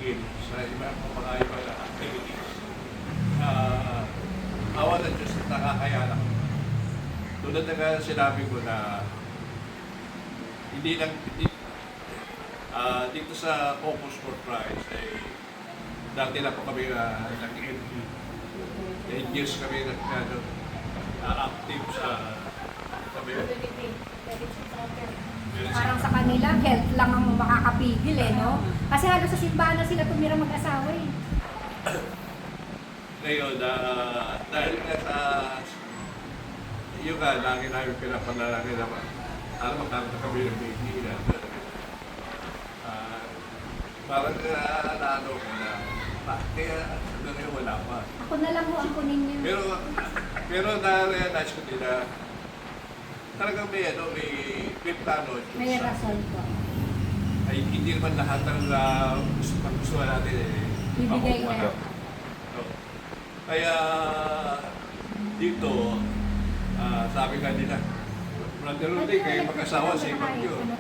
tumigil sa ibang mga iba na activities. Awa ng Diyos na nakakayanan. Tulad na nga sinabi ko na hindi lang dito sa Opus for Christ ay dati na po kami nag-NP. 8 years kami active sa Parang sa kanila, health lang ang makakapigil no? Kasi halos sa simbahan na sila tumira mag-asawa Ngayon, dahil nga sa yung lagi namin pinapanalangin naman, magkakaroon na kami ng baby na parang naano ko na kaya hanggang wala pa. Ako na lang ang kunin niyo. Pero na-realize ko din na talagang may plano. May rason po. Ay, hindi naman lahat ng gusto natin Ibigay na. Kaya dito, sabi nga nila, Brother Rudy, kayo mag-asawa sa ibang yun.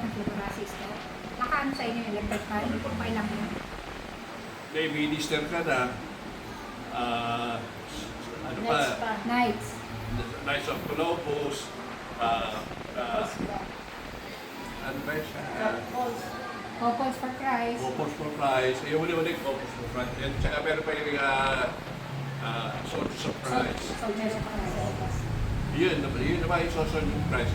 Nakaano sa inyo yung electric pa rin? Kailang yun? May minister ka na, ano pa? Nights. Knights of Columbus, ano ba siya? Couples for Christ. Couples for Christ. Yung uli-uli, Couples for Christ. At saka meron pa yung Soldiers of Christ. Soldiers of Christ. Yun naman yung Soldiers of Christ.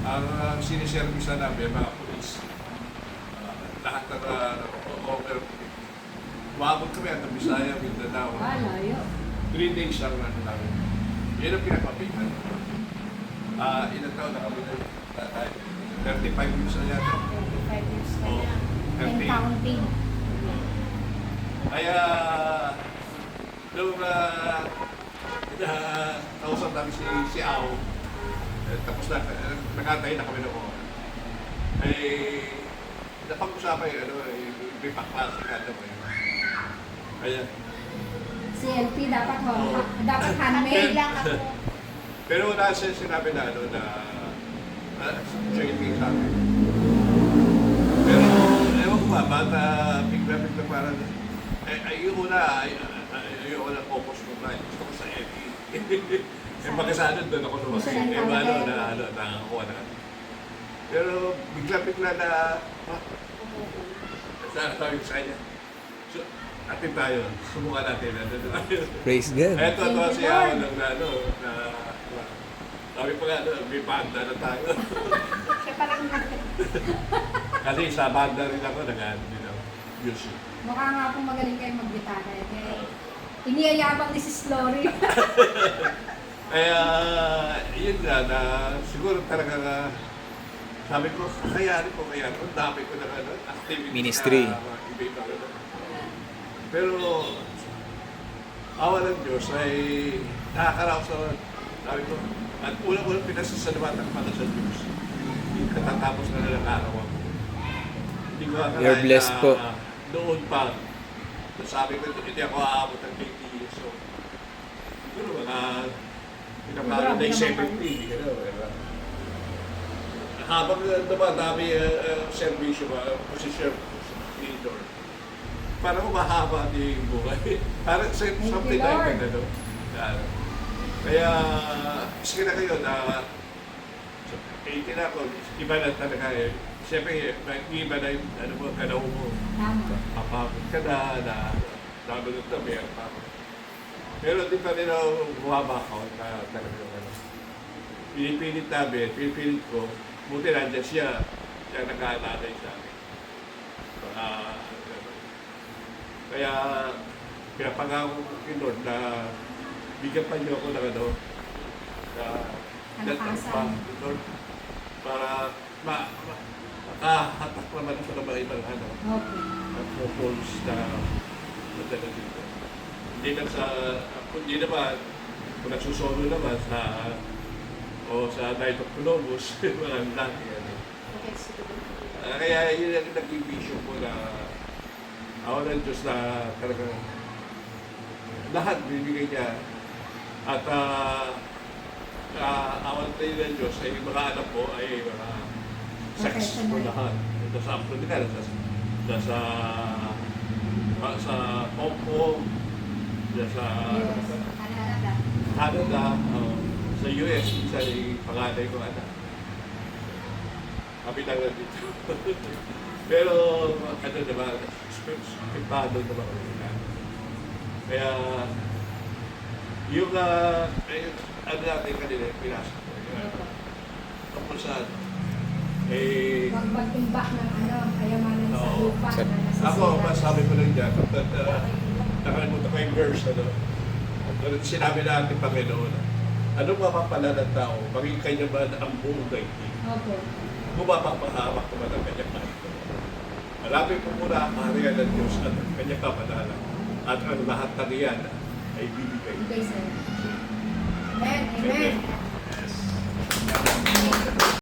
Ang siniservisa namin, mga police. Lahat ng over. Umabot kami at ang Bisaya, Mindanao. Layo. 3 days ang namin. Yun ang pinagpapitan. Ilang taon na kami na 35 years na yata. 35 years na Oo. yan. And counting. Kaya, nung kausap namin si Ao, tapos na, nakatay na kami noon. Ay, napag-usapan may paklasik ka naman. Kaya, CLP dapat dapat handmade lang ako. pero wala siya sinabi na training sa akin. Pero, ewan ko ba, bata, bigla parang, yung una focus ko na, gusto ko sa FE. Yung pagkasanod doon ako lumaki. Nakakuha na. Pero bigla na, sabi ko sa kanya, atin tayo, subukan natin. Praise God. Ito siya sabi pa nga, may banda na tayo. Siya parang Kasi sa banda rin ako, music. mukha nga akong magaling kayo mag-gitara. Iniyayabang ni Sis Lori. Kaya, yun nga, siguro talaga sabi ko, kakayanin ko. Ang dami ko na activity Ministry. Na mga iba-iba. Pero, awa ng Diyos ay nakakaraos na, sabi ko, at unang-unang pinasasalamatan ko sa Diyos. Hindi katatapos na ng araw ako. Hindi ko akalain You're blessed po. Noon pa, sabi ko, hindi ako aabot ng 20 years. So, siguro mga pinapalo na yung 70. Habang dumadami servisyo ba, posisyon leader, parang mahaba din yung buhay. Parang something like that. Kaya, sige na kayo na 80 na ako, iba na talaga eh. Siyempre, iba na yung kanaw mo. Papagod ka na nabalot na meron pa. Pero di pa rin ako bumaba ako na talagang pinipilit ko, buti nandiyan siya nag-aalalay sa akin. Kaya, pinapangako ko kay Lord na bigyan pa niyo ako ng Lord, para makahatak naman sa mga ibang at proposed na madala dito. Hindi naman, kung nagsusolo naman sa Knight of Columbus, walang laki. Kaya yun ang naging vision ko na ako ng Diyos na talagang lahat bibigay niya. At awan tayo ng Diyos ay mga anak ko ay mga successful lahat. Ito sa Amplonica, nasa Oo. Diyan sa Yes. Canada. Canada, sa US, isa yung panganay ko anak. Kami lang na dito. Pero, ano naman, spipado naman kami na. Kaya, yung, ano natin kanila, pinasok ko. Tapos saan? Huwag mag-imbak ng kayamanan sa Oo. lupa na nasisira. Ako, masabi ko lang dyan, kapag nakalimutan ko yung verse, sinabi natin Panginoon, anong mapapala ng tao, maging kanya ba ang buong daigdig? Opo. Kung mapapahamak naman ang kanyang kahit. Malapit po muna ang kaharian ng Diyos at ang kanyang kapadalan. At ang lahat ng iyan ay bibigay. Bigay sa'yo. Amen. Amen. Amen.